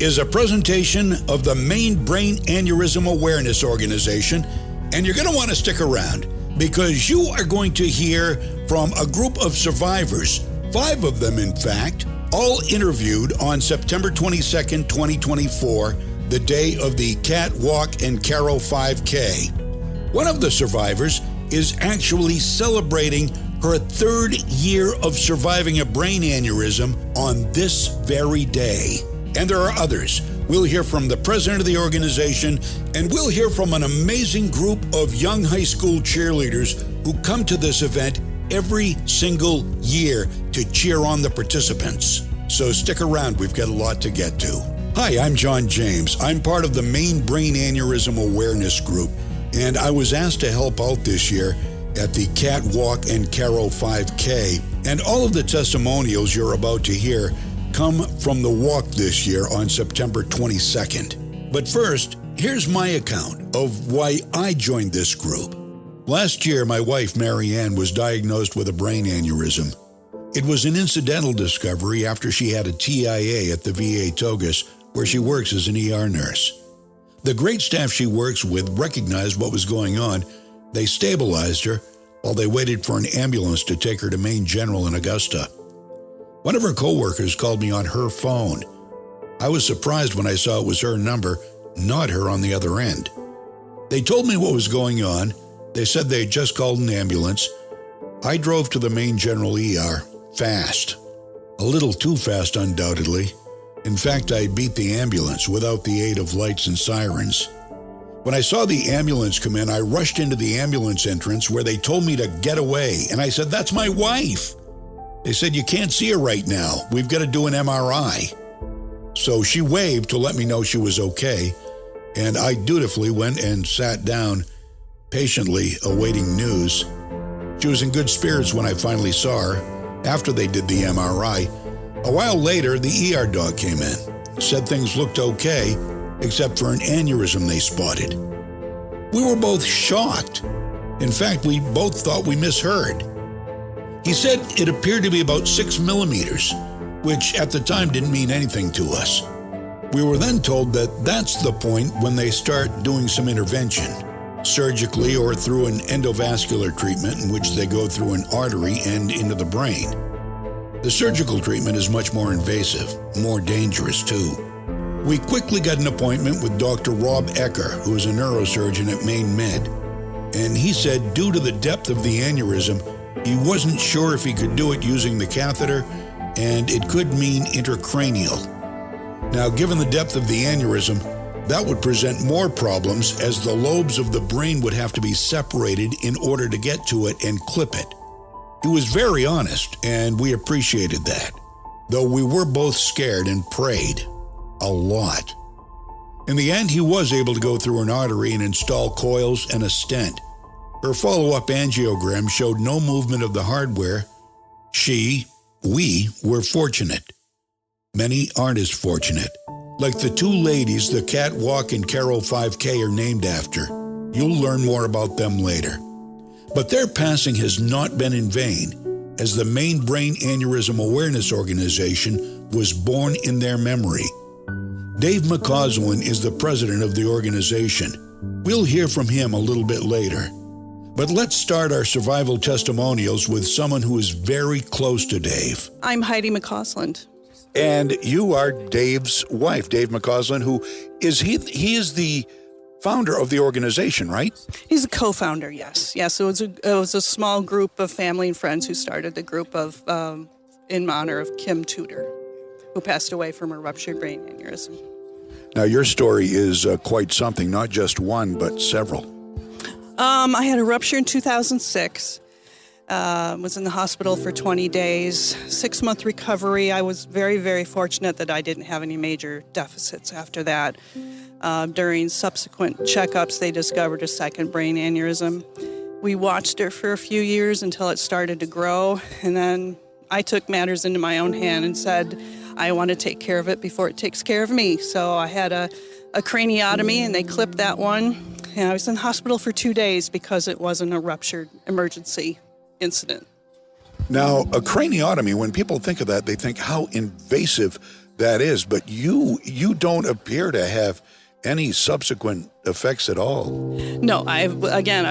is a presentation of the Maine Brain Aneurysm Awareness Organization, and you're going to want to stick around because you are going to hear from a group of survivors, 5 of them in fact, all interviewed on September 22nd, 2024, the day of the Cat Walk and Carol 5K. One of the survivors is actually celebrating her 3rd year of surviving a brain aneurysm on this very day. And there are others. We'll hear from the president of the organization, and we'll hear from an amazing group of young high school cheerleaders who come to this event every single year to cheer on the participants. So stick around, we've got a lot to get to. Hi, I'm John James. I'm part of the Maine Brain Aneurysm Awareness Group, and I was asked to help out this year at the Cat Walk and Carol 5K. And all of the testimonials you're about to hear come from the walk this year on September 22nd. But first, here's my account of why I joined this group. Last year, my wife, Mary Ann, was diagnosed with a brain aneurysm. It was an incidental discovery after she had a TIA at the VA Togus, where she works as an ER nurse. The great staff she works with recognized what was going on. They stabilized her while they waited for an ambulance to take her to Maine General in Augusta. One of her coworkers called me on her phone. I was surprised when I saw it was her number, not her on the other end. They told me what was going on. They said they had just called an ambulance. I drove to the Maine General ER fast. A little too fast, undoubtedly. In fact, I beat the ambulance without the aid of lights and sirens. When I saw the ambulance come in, I rushed into the ambulance entrance where they told me to get away. And I said, "That's my wife." They said, "You can't see her right now. We've got to do an MRI." So she waved to let me know she was okay, and I dutifully went and sat down, patiently awaiting news. She was in good spirits when I finally saw her, after they did the MRI. A while later, the ER doc came in, said things looked okay, except for an aneurysm they spotted. We were both shocked. In fact, we both thought we misheard. He said it appeared to be about 6 millimeters, which at the time didn't mean anything to us. We were then told that that's the point when they start doing some intervention, surgically or through an endovascular treatment in which they go through an artery and into the brain. The surgical treatment is much more invasive, more dangerous too. We quickly got an appointment with Dr. Rob Ecker, who is a neurosurgeon at Maine Med, and he said due to the depth of the aneurysm, he wasn't sure if he could do it using the catheter, and it could mean intracranial. Now, given the depth of the aneurysm, that would present more problems as the lobes of the brain would have to be separated in order to get to it and clip it. He was very honest, and we appreciated that, though we were both scared and prayed a lot. In the end, he was able to go through an artery and install coils and a stent. Her follow-up angiogram showed no movement of the hardware. We were fortunate. Many aren't as fortunate. Like the 2 ladies the Cat Walk and Carol 5K are named after. You'll learn more about them later. But their passing has not been in vain, as the Maine Brain Aneurysm Awareness Organization was born in their memory. Dave McCausland is the president of the organization. We'll hear from him a little bit later. But let's start our survival testimonials with someone who is very close to Dave. I'm Heidi McCausland. And you are Dave's wife, Dave McCausland, who is he is the founder of the organization, right? He's a co-founder, yes. Yes, it was a small group of family and friends who started the group of in honor of Kim Tudor, who passed away from a ruptured brain aneurysm. Now, your story is quite something, not just one, but several. I had a rupture in 2006. Was in the hospital for 20 days, 6-month recovery. I was very, very fortunate that I didn't have any major deficits after that. During subsequent checkups, they discovered a second brain aneurysm. We watched her for a few years until it started to grow, and then I took matters into my own hand and said, I want to take care of it before it takes care of me. So I had a craniotomy, and they clipped that one. And I was in the hospital for 2 days because it wasn't a ruptured emergency incident. Now, a craniotomy, when people think of that, they think how invasive that is. But you don't appear to have any subsequent effects at all. No, I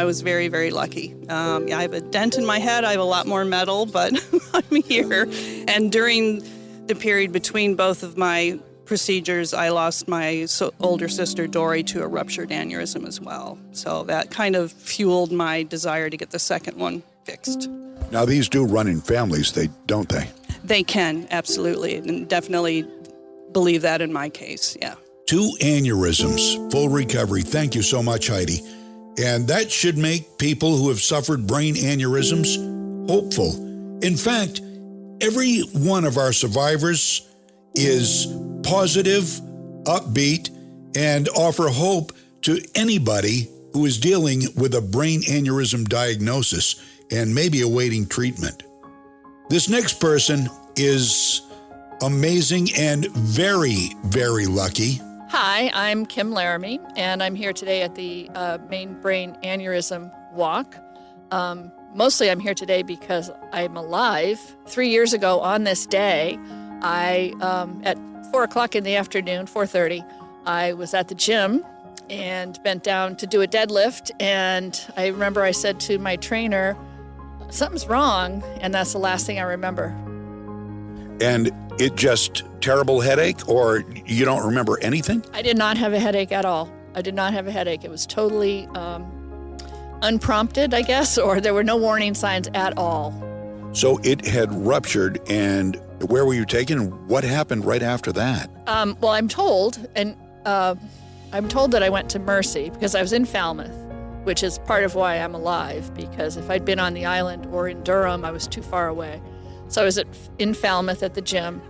was very, very lucky. I have a dent in my head. I have a lot more metal, but I'm here. And during the period between both of my procedures, I lost my older sister, Dory, to a ruptured aneurysm as well. So that kind of fueled my desire to get the second one fixed. Now, these do run in families, don't they? They can, absolutely, and definitely believe that in my case, yeah. 2 aneurysms, full recovery. Thank you so much, Heidi. And that should make people who have suffered brain aneurysms hopeful. In fact, every one of our survivors is positive, upbeat, and offer hope to anybody who is dealing with a brain aneurysm diagnosis and maybe awaiting treatment. This next person is amazing and very, very lucky. Hi, I'm Kim Laramie, and I'm here today at the Maine Brain Aneurysm Walk. Mostly I'm here today because I'm alive. 3 years ago on this day, at 4 o'clock in the afternoon, 4:30, I was at the gym and bent down to do a deadlift, and I remember I said to my trainer, something's wrong, and that's the last thing I remember. And it just terrible headache, or you don't remember anything? I did not have a headache at all. I did not have a headache. It was totally unprompted, I guess, or there were no warning signs at all. So it had ruptured, and where were you taken? What happened right after that? Well, I'm told that I went to Mercy because I was in Falmouth, which is part of why I'm alive, because if I'd been on the island or in Durham, I was too far away. So I was in Falmouth at the gym.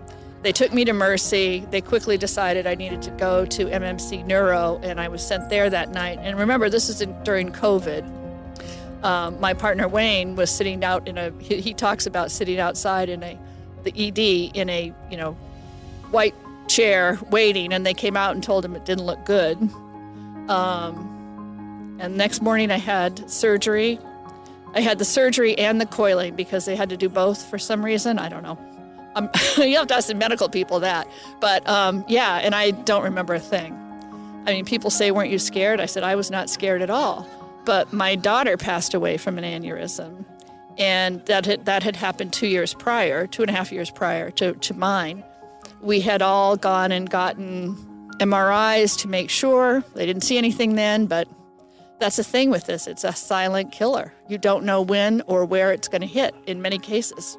They took me to Mercy. They quickly decided I needed to go to MMC Neuro, and I was sent there that night. And remember, this is during COVID. My partner Wayne was sitting out he talks about sitting outside in the ED in a white chair waiting, and they came out and told him it didn't look good. And next morning I had surgery. I had the surgery and the coiling because they had to do both for some reason. I don't know. You have to ask the medical people that. But yeah, and I don't remember a thing. I mean, people say, weren't you scared? I said, I was not scared at all. But my daughter passed away from an aneurysm. And that had happened 2.5 years prior to mine. We had all gone and gotten MRIs to make sure. They didn't see anything then, but that's the thing with this. It's a silent killer. You don't know when or where it's going to hit in many cases.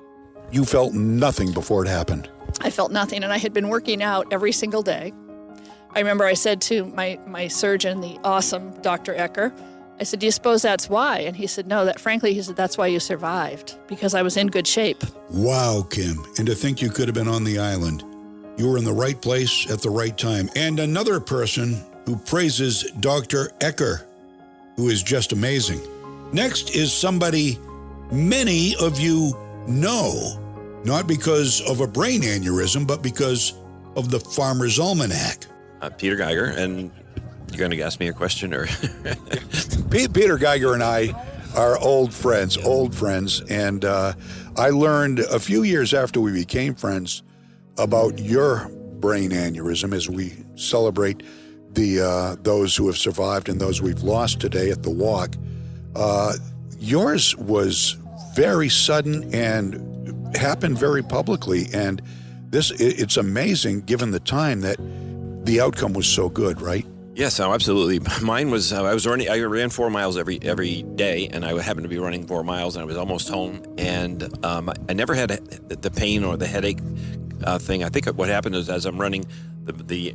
You felt nothing before it happened? I felt nothing, and I had been working out every single day. I remember I said to my surgeon, the awesome Dr. Ecker, I said, do you suppose that's why? And he said, no, that's why you survived, because I was in good shape. Wow, Kim. And to think you could have been on the island. You were in the right place at the right time. And another person who praises Dr. Ecker, who is just amazing. Next is somebody many of you know, not because of a brain aneurysm, but because of the Farmer's Almanac. Peter Geiger, and you're going to ask me a question, or? Peter Geiger and I are old friends, and I learned a few years after we became friends about your brain aneurysm as we celebrate those who have survived and those we've lost today at the walk. Yours was very sudden and happened very publicly, and it's amazing given the time that the outcome was so good, right? Yes, absolutely. Mine was, I ran 4 miles every day, and I happened to be running 4 miles, and I was almost home, and I never had the pain or the headache thing. I think what happened is, as I'm running, the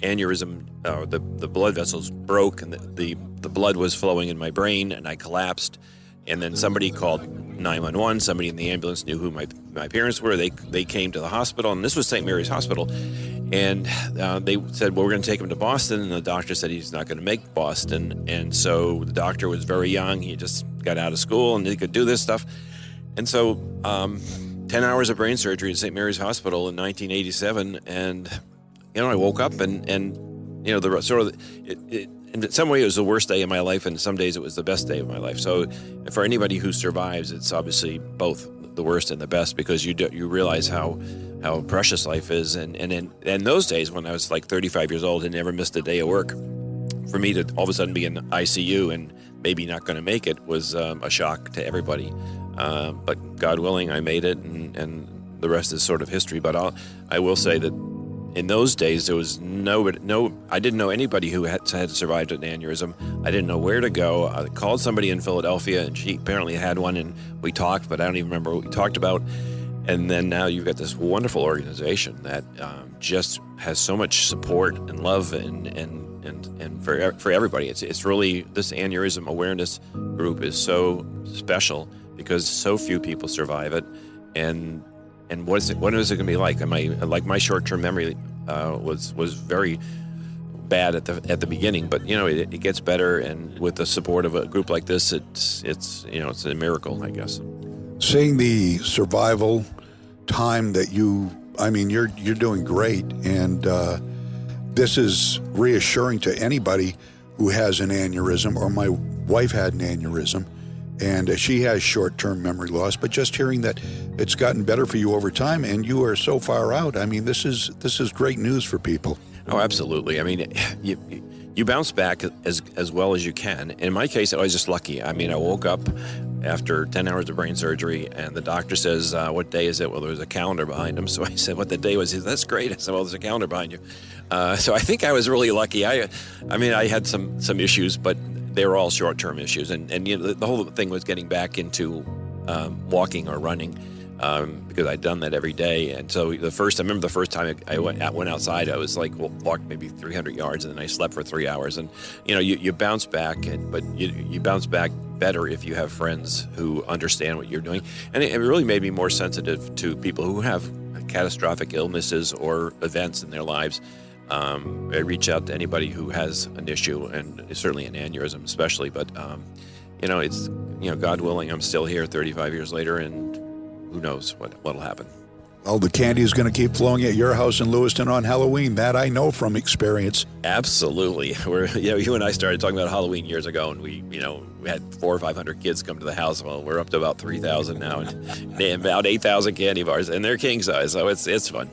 aneurysm, the blood vessels broke, and the blood was flowing in my brain, and I collapsed. And then somebody called 911. Somebody in the ambulance knew who my parents were. They came to the hospital, and this was St. Mary's Hospital. And they said, well, we're going to take him to Boston. And the doctor said he's not going to make Boston. And so the doctor was very young. He just got out of school, and he could do this stuff. And so 10 hours of brain surgery at St. Mary's Hospital in 1987. And, I woke up and in some way, it was the worst day of my life, and some days it was the best day of my life. So for anybody who survives, it's obviously both the worst and the best, because you realize how how precious life is. And in those days when I was like 35 years old and never missed a day of work, for me to all of a sudden be in ICU and maybe not going to make it was a shock to everybody. But God willing, I made it, and the rest is sort of history. But I will say that in those days, there was I didn't know anybody who had survived an aneurysm. I didn't know where to go. I called somebody in Philadelphia, and she apparently had one, and we talked, but I don't even remember what we talked about. And then now you've got this wonderful organization that just has so much support and love and for everybody. It's really, this aneurysm awareness group is so special because so few people survive it. And what is it going to be like? My short-term memory was very bad at the beginning, but it gets better, and with the support of a group like this, it's a miracle, I guess. Seeing the survival time that you're doing great, and this is reassuring to anybody who has an aneurysm, or my wife had an aneurysm, and she has short-term memory loss, but just hearing that it's gotten better for you over time and you are so far out, this is great news for people. Oh, absolutely. You bounce back as well as you can. In my case, I was just lucky. I woke up after 10 hours of brain surgery, and the doctor says, what day is it? Well, there was a calendar behind him. So I said, what the day was? He said, that's great. I said, well, there's a calendar behind you. So I think I was really lucky. I had some issues, but they were all short-term issues. And the whole thing was getting back into walking or running, because I'd done that every day. And so I remember the first time I went outside, I was like, walked maybe 300 yards, and then I slept for 3 hours. And you bounce back, but you bounce back better if you have friends who understand what you're doing. And it really made me more sensitive to people who have catastrophic illnesses or events in their lives. I reach out to anybody who has an issue, and certainly an aneurysm especially. But it's God willing, I'm still here 35 years later, and who knows what'll happen. Well, the candy is going to keep flowing at your house in Lewiston on Halloween. That I know from experience. Absolutely. You and I started talking about Halloween years ago, and we had 400 or 500 kids come to the house. Well, we're up to about 3,000 now, and about 8,000 candy bars, and they're king size, so it's fun.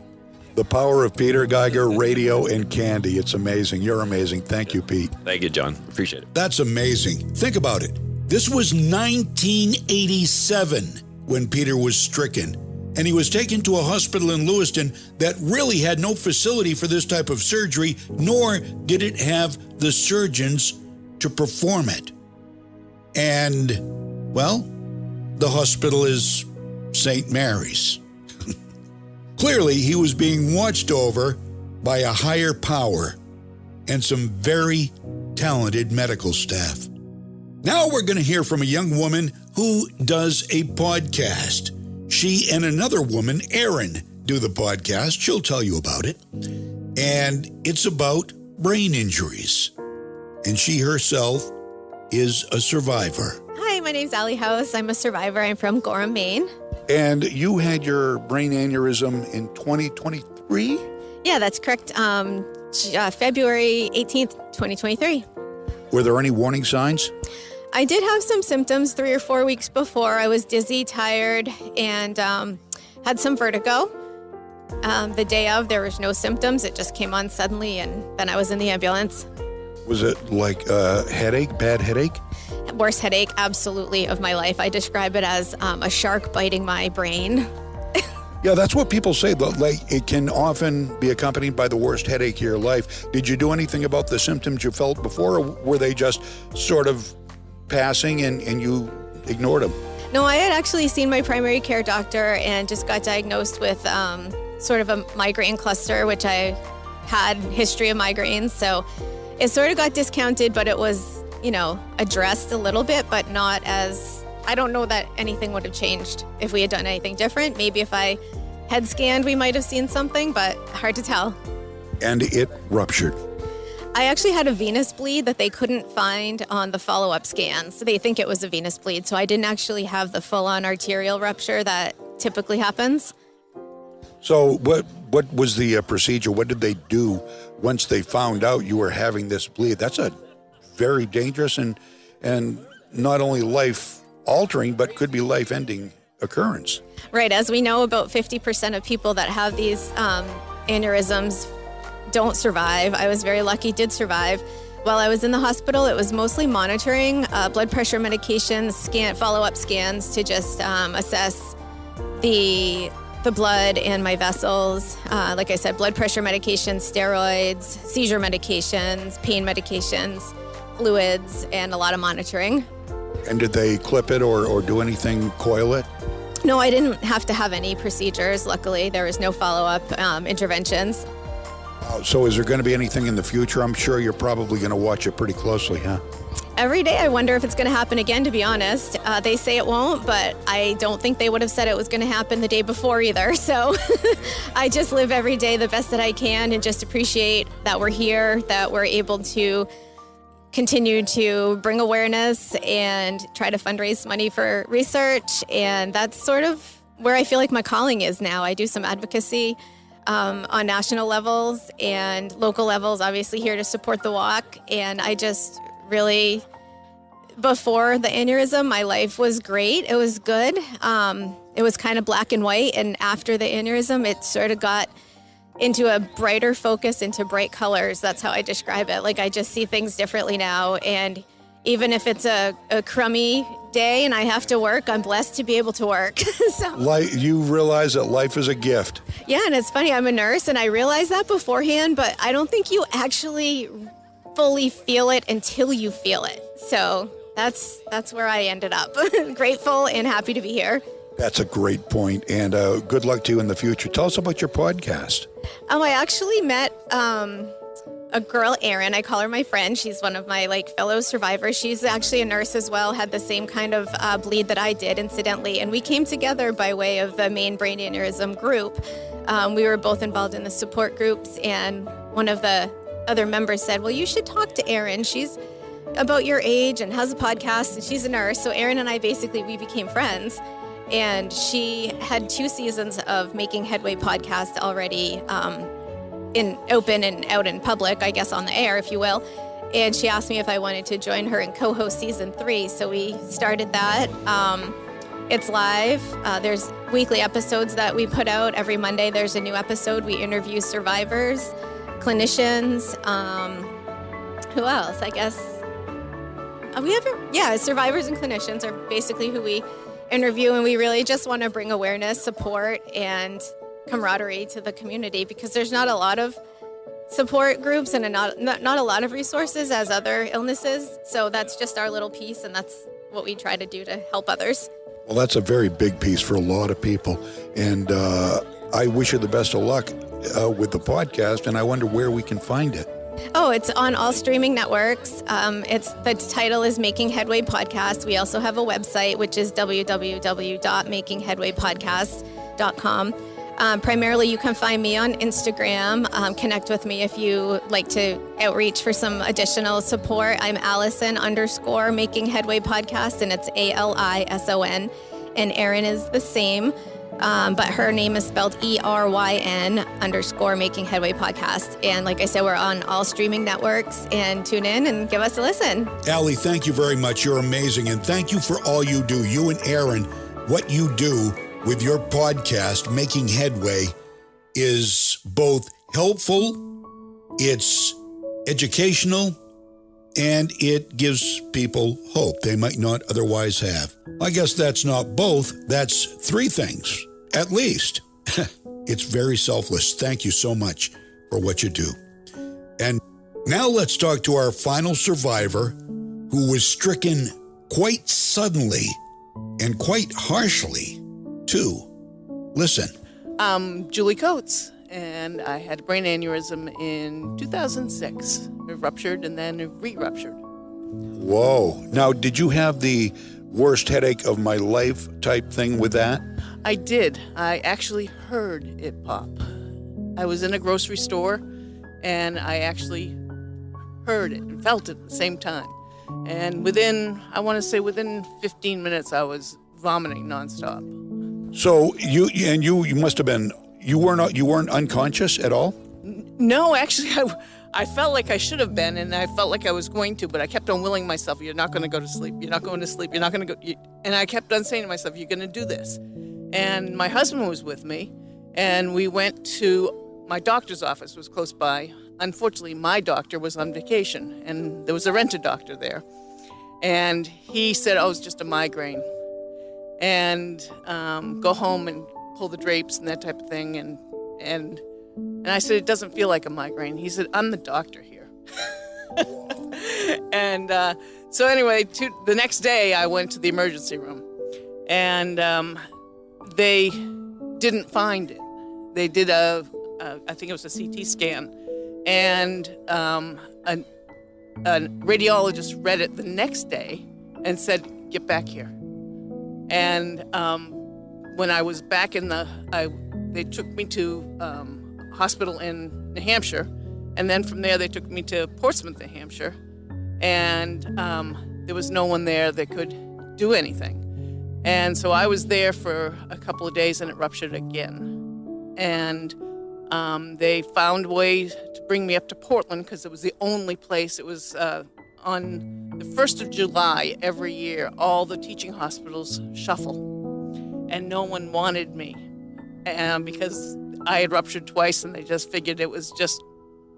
The power of Peter Geiger, radio, and candy. It's amazing. You're amazing. Thank you, Pete. Thank you, John. Appreciate it. That's amazing. Think about it. This was 1987 when Peter was stricken, and he was taken to a hospital in Lewiston that really had no facility for this type of surgery, nor did it have the surgeons to perform it. And, well, the hospital is St. Mary's. Clearly, he was being watched over by a higher power and some very talented medical staff. Now we're going to hear from a young woman who does a podcast. She and another woman, Erin, do the podcast. She'll tell you about it. And it's about brain injuries. And she herself is a survivor. Hi, my name's Allie House. I'm a survivor. I'm from Gorham, Maine. And you had your brain aneurysm in 2023? Yeah, that's correct. February 18th, 2023. Were there any warning signs? I did have some symptoms 3 or 4 weeks before. I was dizzy, tired, and had some vertigo. The day of, there was no symptoms. It just came on suddenly, and then I was in the ambulance. Was it like a headache, bad headache? Worst headache, absolutely, of my life. I describe it as a shark biting my brain. Yeah, that's what people say. Like, it can often be accompanied by the worst headache of your life. Did you do anything about the symptoms you felt before, or were they just sort of passing and you ignored them? No, I had actually seen my primary care doctor and just got diagnosed with sort of a migraine cluster, which I had history of migraines. So it sort of got discounted, but it was, addressed a little bit, but not as, I don't know that anything would have changed if we had done anything different. Maybe if I had scanned, we might have seen something, but hard to tell. And it ruptured. I actually had a venous bleed that they couldn't find on the follow-up scans. They think it was a venous bleed, so I didn't actually have the full-on arterial rupture that typically happens. So what was the procedure? What did they do once they found out you were having this bleed? That's a very dangerous and not only life-altering, but could be life-ending occurrence. Right. As we know, about 50% of people that have these aneurysms don't survive. I was very lucky, did survive. While I was in the hospital, it was mostly monitoring, blood pressure medications, follow-up scans to just assess the blood and my vessels. Like I said, blood pressure medications, steroids, seizure medications, pain medications, fluids, and a lot of monitoring. And did they clip it or do anything, coil it? No, I didn't have to have any procedures. Luckily, there was no follow-up interventions. So is there going to be anything in the future? I'm sure you're probably going to watch it pretty closely, huh? Every day I wonder if it's going to happen again, to be honest. They say it won't, but I don't think they would have said it was going to happen the day before either. So I just live every day the best that I can and just appreciate that we're here, that we're able to continue to bring awareness and try to fundraise money for research. And that's sort of where I feel like my calling is now. I do some advocacy on national levels and local levels, obviously here to support the walk. And I just really, before the aneurysm, my life was great. It was good. It was kind of black and white. And after the aneurysm, it sort of got into a brighter focus, into bright colors. That's how I describe it. Like, I just see things differently now. And even if it's a crummy day and I have to work, I'm blessed to be able to work. So You realize that life is a gift. yeah, and it's funny, I'm a nurse and I realized that beforehand, but I don't think you actually fully feel it until you feel it. So that's where I ended up. Grateful and happy to be here. That's a great point, and good luck to you in the future. Tell us about your podcast. I actually met a girl, Erin. I call her my friend. She's one of my fellow survivors. She's actually a nurse as well, had the same kind of bleed that I did, incidentally. And we came together by way of the Maine Brain Aneurysm group. We were both involved in the support groups, and one of the other members said, well, you should talk to Erin. She's about your age and has a podcast, and she's a nurse. So Erin and I we became friends. And she had 2 seasons of Making Headway podcast already in open and out in public, I guess on the air, if you will. And she asked me if I wanted to join her and co-host season 3. So we started that. It's live. There's weekly episodes that we put out. Every Monday there's a new episode. We interview survivors, clinicians. Who else? I guess survivors and clinicians are basically who we interview, and we really just want to bring awareness, support, and camaraderie to the community, because there's not a lot of support groups and not a lot of resources as other illnesses. So that's just our little piece, and that's what we try to do to help others. Well, that's a very big piece for a lot of people, and I wish you the best of luck with the podcast, and I wonder where we can find it. Oh, it's on all streaming networks. The title is Making Headway Podcast. We also have a website, which is www.makingheadwaypodcast.com. Primarily, you can find me on Instagram. Connect with me if you like to outreach for some additional support. I'm Allison_Making Headway Podcast, and it's ALISON. And Erin is the same. But her name is spelled ERYN_Making Headway Podcast. And like I said, we're on all streaming networks, and tune in and give us a listen. Allie, thank you very much. You're amazing. And thank you for all you do. You and Erin, what you do with your podcast, Making Headway, is both helpful, it's educational, and it gives people hope they might not otherwise have. I guess that's not both, that's 3 things, at least. It's very selfless. Thank you so much for what you do. And now let's talk to our final survivor, who was stricken quite suddenly and quite harshly, too. Listen. I'm Julie Coates, and I had a brain aneurysm in 2006. It ruptured and then it re-ruptured. Whoa. Now, did you have the worst headache of my life type thing with that? I did. I actually heard it pop. I was in a grocery store, and I actually heard it and felt it at the same time. And within 15 minutes, I was vomiting nonstop. So you must have been, you weren't unconscious at all? No, actually, I felt like I should have been, and I felt like I was going to, but I kept on willing myself, you're not going to go to sleep. You're not going to sleep. You're not going to go. And I kept on saying to myself, you're going to do this. And my husband was with me, and we went to my doctor's office. It was close by. Unfortunately, my doctor was on vacation, and there was a rented doctor there. And he said, oh, it's just a migraine. And go home and pull the drapes and that type of thing. And I said, it doesn't feel like a migraine. He said, I'm the doctor here. And so anyway, the next day I went to the emergency room, and they didn't find it. They did I think it was a CT scan, and a radiologist read it the next day and said, get back here. And when I was back they took me to hospital in New Hampshire, and then from there they took me to Portsmouth, New Hampshire, and there was no one there that could do anything. And so I was there for a couple of days, and it ruptured again. And they found a way to bring me up to Portland because it was the only place. It was on the 1st of July every year, all the teaching hospitals shuffle. And no one wanted me because I had ruptured twice, and they just figured it was just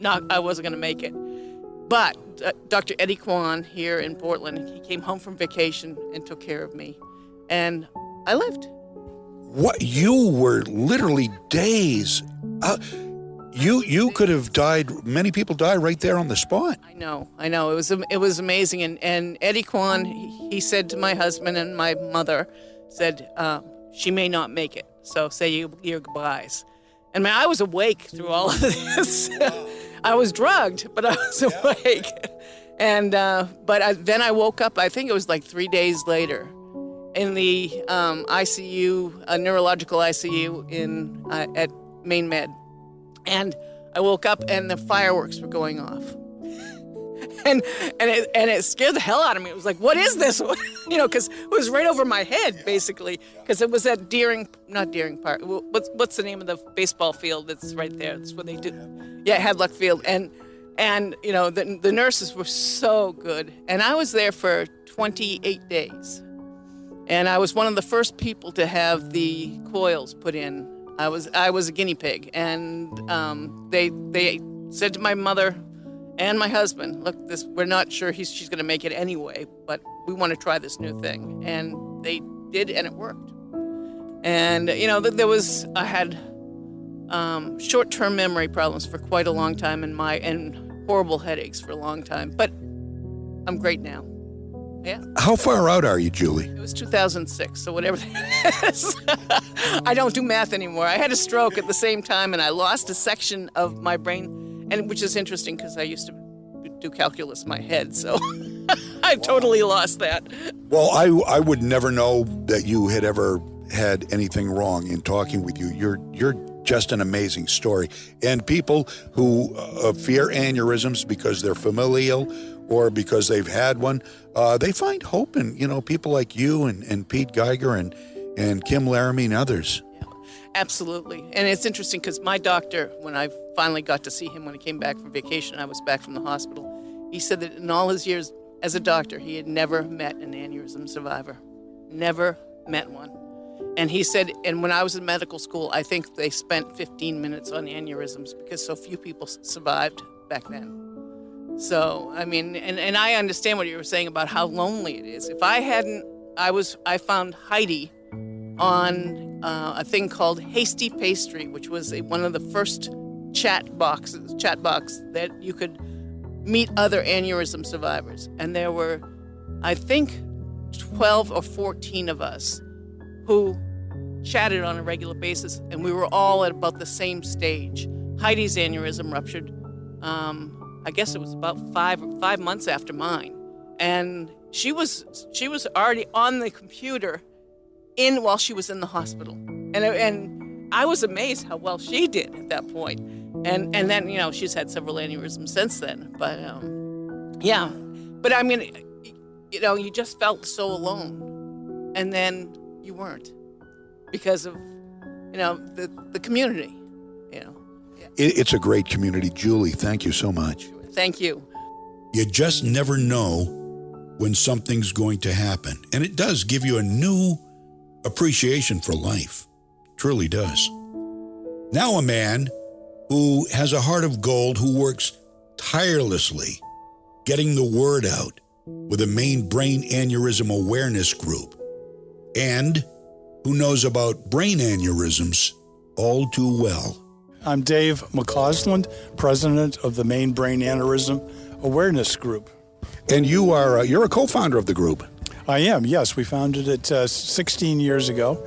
I wasn't going to make it. But Dr. Eddie Kwan here in Portland, he came home from vacation and took care of me. And I lived. What, you were literally days. You could have died. Many people die right there on the spot. I know. It was amazing. And Eddie Kwan, he said to my husband and my mother, said, she may not make it. So say your goodbyes. And I was awake through all of this. I was drugged, but I was awake. And then I woke up, I think it was like 3 days later, in the ICU, a neurological ICU at Maine Med. And I woke up and the fireworks were going off. And it scared the hell out of me. It was like, what is this? Because it was right over my head, basically. Because it was at not Deering Park. What's the name of the baseball field that's right there? That's where they do. Yeah, Hadlock Field. And the nurses were so good. And I was there for 28 days. And I was one of the first people to have the coils put in. I was a guinea pig. And they said to my mother and my husband, look, we're not sure she's going to make it anyway, but we want to try this new thing. And they did, and it worked. And, I had short-term memory problems for quite a long time and horrible headaches for a long time. But I'm great now. Yeah. How far out are you, Julie? It was 2006, so whatever that is. I don't do math anymore. I had a stroke at the same time, and I lost a section of my brain, and which is interesting because I used to do calculus in my head, so I totally lost that. Well, I would never know that you had ever had anything wrong in talking with you. You're just an amazing story. And people who fear aneurysms because they're familial or because they've had one, they find hope in, people like you and Pete Geiger and Kim Laramie and others. Yeah, absolutely. And it's interesting because my doctor, when I finally got to see him when he came back from vacation, I was back from the hospital, he said that in all his years as a doctor, he had never met an aneurysm survivor. Never met one. And he said, and when I was in medical school, I think they spent 15 minutes on aneurysms because so few people survived back then. So, I mean, and I understand what you were saying about how lonely it is. If I hadn't, I found Heidi on a thing called Hasty Pastry, which was one of the first chat box that you could meet other aneurysm survivors. And there were, I think, 12 or 14 of us who chatted on a regular basis, and we were all at about the same stage. Heidi's aneurysm ruptured, I guess it was about five months after mine, and she was already on the computer while she was in the hospital, and I was amazed how well she did at that point. And then she's had several aneurysms since then, but yeah, but I mean, you just felt so alone, and then you weren't because of the community. It's a great community. Julie, thank you so much. Thank you. You just never know when something's going to happen. And it does give you a new appreciation for life. Truly does. Now a man who has a heart of gold, who works tirelessly getting the word out with a Maine Brain Aneurysm Awareness Group, and who knows about brain aneurysms all too well. I'm Dave McCausland, president of the Maine Brain Aneurysm Awareness Group. And you're a co-founder of the group. I am, yes. We founded it 16 years ago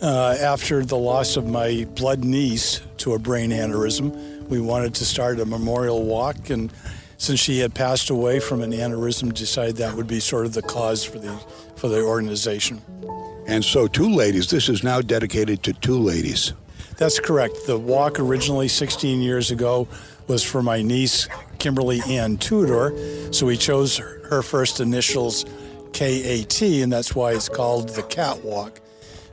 after the loss of my blood niece to a brain aneurysm. We wanted to start a memorial walk, and since she had passed away from an aneurysm, decided that would be sort of the cause for the organization. And so two ladies, this is now dedicated to two ladies. That's correct. The walk originally 16 years ago was for my niece, Kimberly Ann Tudor. So we chose her first initials, KAT, and that's why it's called the Catwalk.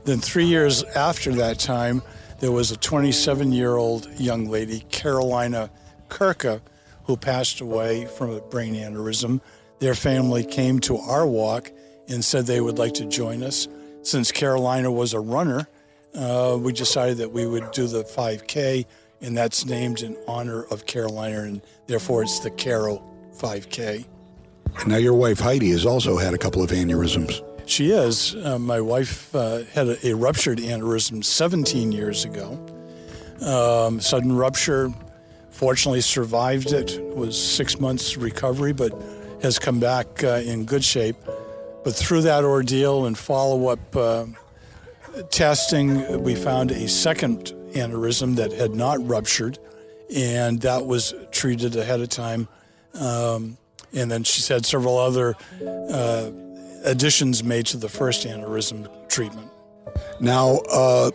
Then 3 years after that time, there was a 27-year-old young lady, Carolina Kirka, who passed away from a brain aneurysm. Their family came to our walk and said they would like to join us. Since Carolina was a runner, we decided that we would do the 5K, and that's named in honor of Carolina, and therefore it's the Caro 5K. And now your wife, Heidi, has also had a couple of aneurysms. She is. My wife had a ruptured aneurysm 17 years ago. Sudden rupture, fortunately survived it. It was 6 months recovery, but has come back in good shape. But through that ordeal and follow-up testing, we found a second aneurysm that had not ruptured, and that was treated ahead of time. And then she's had several other additions made to the first aneurysm treatment. Now,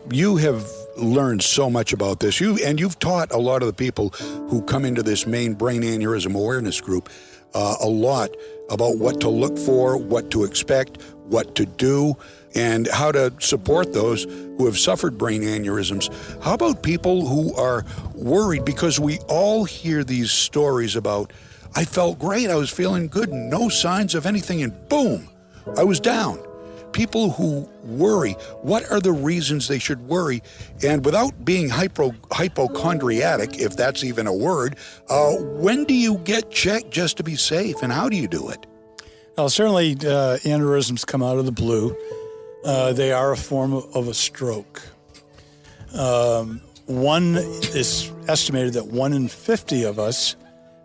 you have learned so much about this. You've taught a lot of the people who come into this Maine Brain Aneurysm Awareness Group a lot about what to look for, what to expect, what to do, and how to support those who have suffered brain aneurysms. How about people who are worried? Because we all hear these stories about, I felt great, I was feeling good, no signs of anything, and boom, I was down. People who worry, what are the reasons they should worry? And without being hypochondriac, if that's even a word, when do you get checked just to be safe, and how do you do it? Well, certainly aneurysms come out of the blue. They are a form of a stroke. It's estimated that 1 in 50 of us,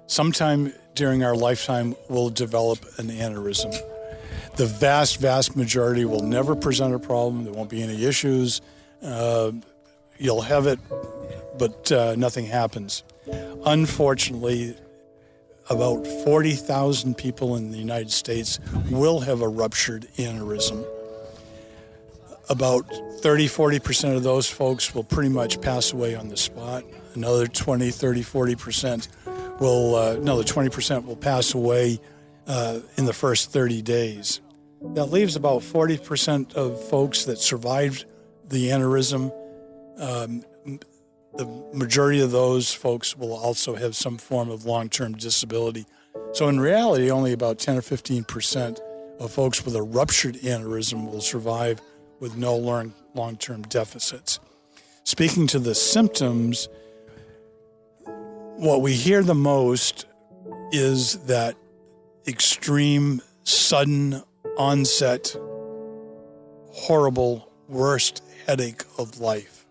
sometime during our lifetime, will develop an aneurysm. The vast, vast majority will never present a problem. There won't be any issues. You'll have it, but nothing happens. Unfortunately, about 40,000 people in the United States will have a ruptured aneurysm. About 30-40% of those folks will pretty much pass away on the spot. Another 20-40% another 20% will pass away in the first 30 days. That leaves about 40% of folks that survived the aneurysm. The majority of those folks will also have some form of long-term disability. So in reality, only about 10 or 15% of folks with a ruptured aneurysm will survive with no long-term deficits. Speaking to the symptoms, what we hear the most is that extreme, sudden onset, horrible, worst headache of life.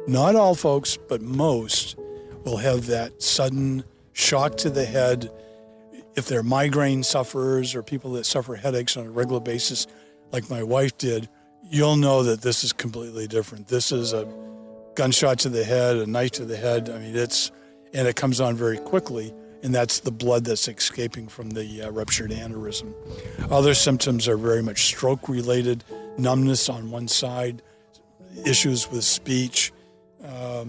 Not all folks, but most will have that sudden shock to the head. If they're migraine sufferers or people that suffer headaches on a regular basis, like my wife did, you'll know that this is completely different. This is a gunshot to the head, a knife to the head. I mean, and it comes on very quickly, and that's the blood that's escaping from the ruptured aneurysm. Other symptoms are very much stroke-related, numbness on one side, issues with speech,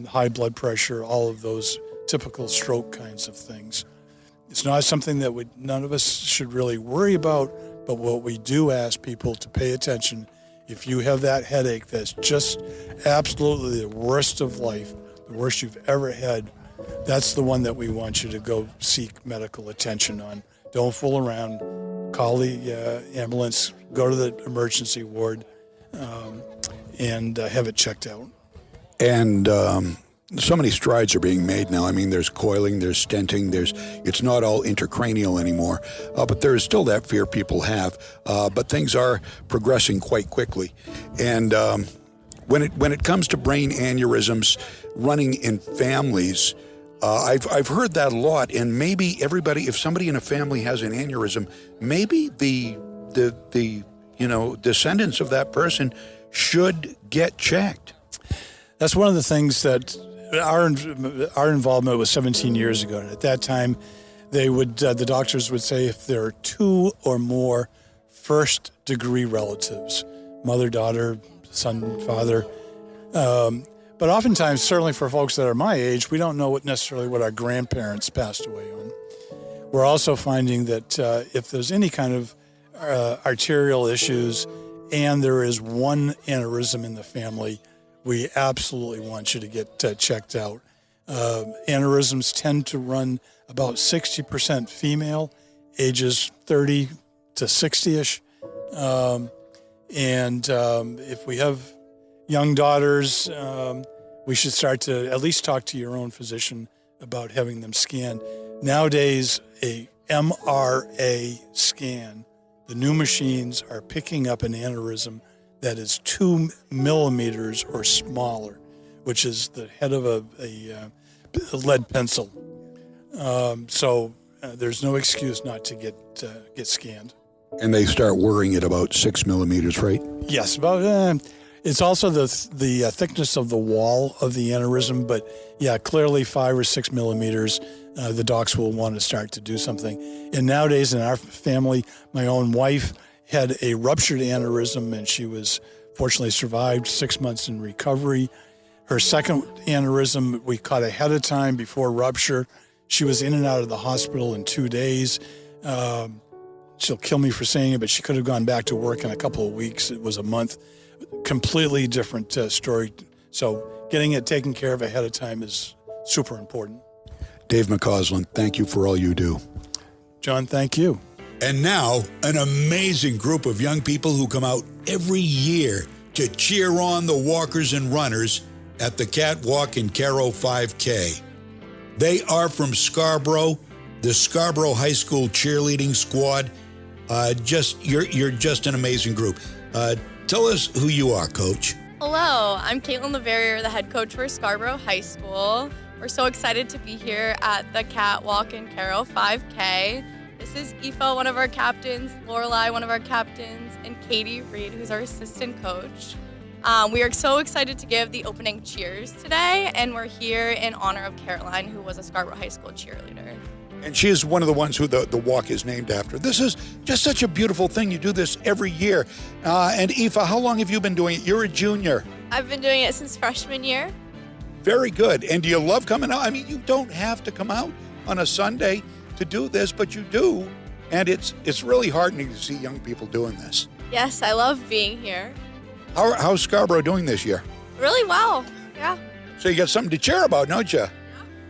high blood pressure, all of those typical stroke kinds of things. It's not something that none of us should really worry about, but what we do ask people to pay attention. If you have that headache that's just absolutely the worst of life, the worst you've ever had, that's the one that we want you to go seek medical attention on. Don't fool around. Call the ambulance, go to the emergency ward, and have it checked out. And so many strides are being made now. I mean, there's coiling, there's stenting, it's not all intracranial anymore, but there is still that fear people have. But things are progressing quite quickly. And when it comes to brain aneurysms running in families, I've heard that a lot. And maybe if somebody in a family has an aneurysm, maybe the descendants of that person should get checked. That's one of the things that our involvement was 17 years ago. And at that time, the doctors would say if there are 2 or more first-degree relatives, mother, daughter, son, father. But oftentimes, certainly for folks that are my age, we don't know necessarily what our grandparents passed away on. We're also finding that if there's any kind of arterial issues and there is one aneurysm in the family, we absolutely want you to get checked out. Aneurysms tend to run about 60% female, ages 30 to 60-ish. If we have young daughters, we should start to at least talk to your own physician about having them scanned. Nowadays, a MRA scan, the new machines are picking up an aneurysm that is 2 millimeters or smaller, which is the head of a lead pencil. So there's no excuse not to get scanned. And they start worrying at about 6 millimeters, right? Yes, about. It's also the thickness of the wall of the aneurysm, but yeah, clearly 5 or 6 millimeters. The docs will want to start to do something. And nowadays in our family, my own wife had a ruptured aneurysm, and she was fortunately survived 6 months in recovery. Her second aneurysm we caught ahead of time before rupture. She was in and out of the hospital in 2 days. She'll kill me for saying it, but she could have gone back to work in a couple of weeks. It was a month. Completely different story. So getting it taken care of ahead of time is super important. Dave McCausland, thank you for all you do. John, thank you. And now, an amazing group of young people who come out every year to cheer on the walkers and runners at the Catwalk and Caro 5K. They are from Scarborough, the Scarborough High School cheerleading squad. You're just an amazing group. Tell us who you are, Coach. Hello, I'm Caitlin LaVerrier, the head coach for Scarborough High School. We're so excited to be here at the Catwalk and Caro 5K. This is Aoife, one of our captains, Lorelei, one of our captains, and Katie Reed, who's our assistant coach. We are so excited to give the opening cheers today, and we're here in honor of Caroline, who was a Scarborough High School cheerleader. And she is one of the ones who the walk is named after. This is just such a beautiful thing. You do this every year. And Aoife, how long have you been doing it? You're a junior. I've been doing it since freshman year. Very good. And do you love coming out? I mean, you don't have to come out on a Sunday to do this, but you do. And it's really heartening to see young people doing this. Yes, I love being here. How's Scarborough doing this year? Really well, yeah. So you got something to cheer about, don't you?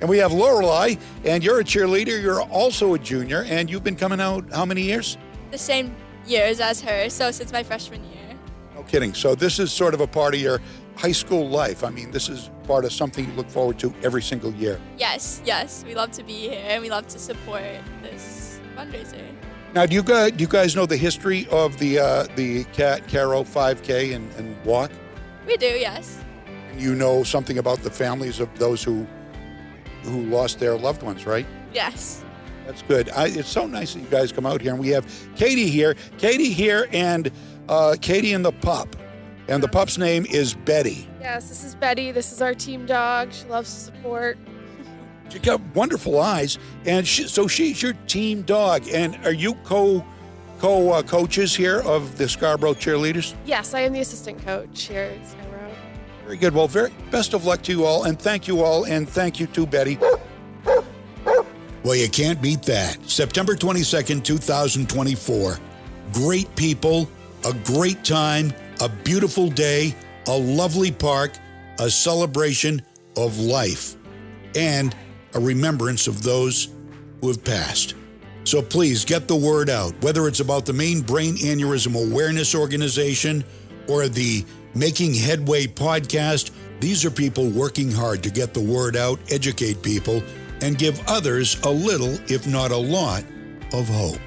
And we have Lorelei, and you're a cheerleader. You're also a junior, and you've been coming out how many years? The same years as her, so since my freshman year. No kidding. So this is sort of a part of your high school life. I mean, this is part of something you look forward to every single year. Yes. We love to be here, and we love to support this fundraiser. Now, do you guys know the history of the Caro 5K and walk? We do, yes. And you know something about the families of those who lost their loved ones, right? Yes. That's good. It's so nice that you guys come out here. And we have Katie here and Katie and the pup. And the pup's name is Betty. Yes, this is Betty. This is our team dog. She loves to support. She's got wonderful eyes. And so she's your team dog. And are you coaches here of the Scarborough cheerleaders? Yes, I am the assistant coach here at Scarborough. Very good. Well, best of luck to you all, and thank you all, and thank you to Betty. Well, you can't beat that. September 22nd, 2024. Great people, a great time, a beautiful day, a lovely park, a celebration, of life and a remembrance of those who have passed. So please get the word out, whether it's about the Maine Brain Aneurysm Awareness Organization or the Making Headway podcast. These are people working hard to get the word out, educate people, and give others a little, if not a lot, of hope.